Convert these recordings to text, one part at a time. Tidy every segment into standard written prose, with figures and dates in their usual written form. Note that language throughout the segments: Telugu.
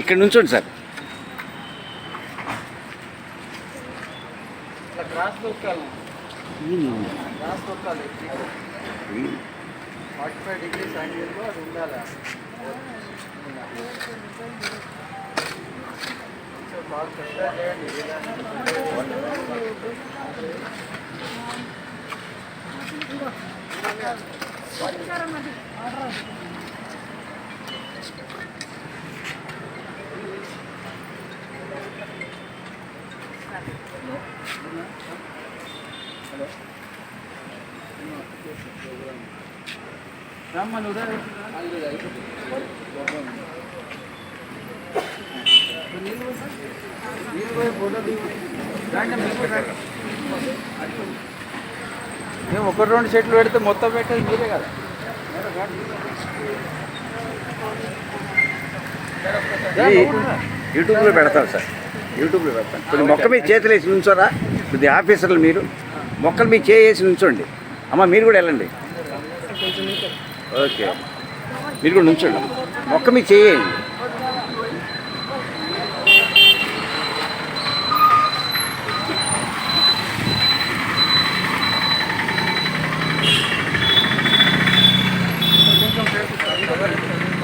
ఇక్కడ నుంచోండి సార్. క్రాస్ తొక్కాలి, క్రాస్ తొక్కాలి. 45 degrees యాంగిల్లో అది ఉండాలి. బాగా ప్రిపేర్ చేయండి. మేము 1-2 చెట్లు పెడితే మొత్తం పెట్టేది మీరే కదా. యూట్యూబ్లో పెడతాం సార్, యూట్యూబ్లో పెడతాం. కొన్ని మొక్క మీద చేతులు వేసి నుంచోరా, కొద్ది ఆఫీసర్లు మీరు మొక్కలు మీద చేసి నుంచోండి. అమ్మ మీరు కూడా వెళ్ళండి. ఓకే, మీరు కూడా నుంచోండి. మొక్క మీద చేయండి.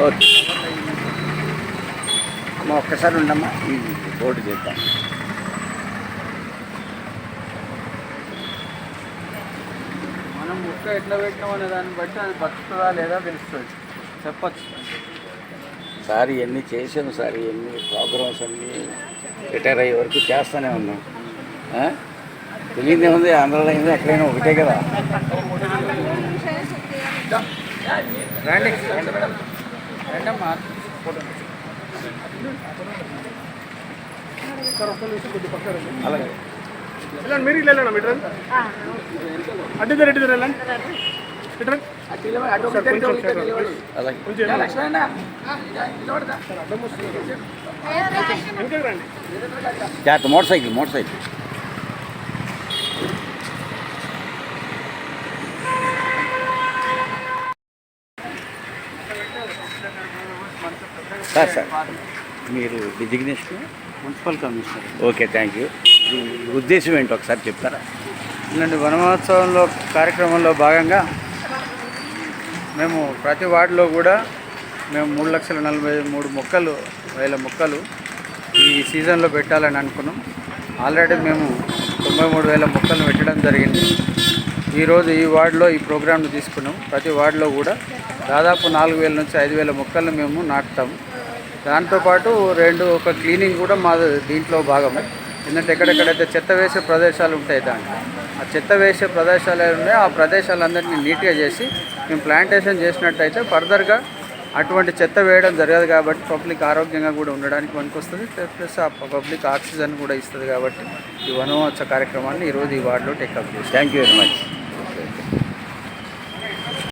ఓకే అమ్మ, ఒక్కసారి ఉండమ్మా, ఈ బోర్డు చేద్దాం. మనం ముక్క ఎట్లా పెట్టినాం అనే దాన్ని బట్టి అది బతుకుతుందా లేదా తెలుస్తుంది, చెప్పచ్చు. సార్ ఇవన్నీ చేసాము సార్, ఇవన్నీ ప్రోగ్రామ్స్ అన్నీ రిటైర్ అయ్యే వరకు చేస్తూనే ఉన్నాం. తెలియదే ఉంది, ఆంధ్రాలో అయింది, ఎక్కడైనా ఒకటే కదా. రండి రండమ్మా. అలాగే మీరు వెళ్ళండి, మీటర్ అడ్డిద్దరు ఎడ్డిద్దరు వెళ్ళండి. జాగ్రత్త, మోటార్ సైకిల్. సార్ మీరు designation municipal commissioner. Okay, thank you. ఉద్దేశం ఏంటి ఒకసారి చెప్తారా? ఇలాంటి వనమహోత్సవంలో కార్యక్రమంలో భాగంగా మేము ప్రతి వార్డులో కూడా మేము 3,43,000 మొక్కలు ఈ సీజన్లో పెట్టాలని అనుకున్నాం. ఆల్రెడీ మేము 93,000 మొక్కలు పెట్టడం జరిగింది. ఈరోజు ఈ వార్డులో ఈ ప్రోగ్రామ్ను తీసుకున్నాం. ప్రతి వార్డులో కూడా దాదాపు 4,000 నుంచి 5,000 మొక్కలను మేము నాటుతాము. దాంతోపాటు ఒక క్లీనింగ్ కూడా మా దీంట్లో భాగం. ఎందుకంటే ఎక్కడెక్కడైతే చెత్త వేసే ప్రదేశాలు ఉంటాయి, దాంట్లో ఆ చెత్త వేసే ప్రదేశాలు ఉన్నాయో ఆ ప్రదేశాలందరినీ నీట్గా చేసి మేము ప్లాంటేషన్ చేసినట్టయితే ఫర్దర్గా అటువంటి చెత్త వేయడం జరగదు. కాబట్టి పబ్లిక్ ఆరోగ్యంగా కూడా ఉండడానికి పనికొస్తుంది, ప్లస్ ఆ పబ్లిక్ ఆక్సిజన్ కూడా ఇస్తుంది. కాబట్టి ఈ వనమహోత్సవ కార్యక్రమాన్ని ఈరోజు ఈ వార్డులో టేకప్ చేస్తాం. Thank you very much.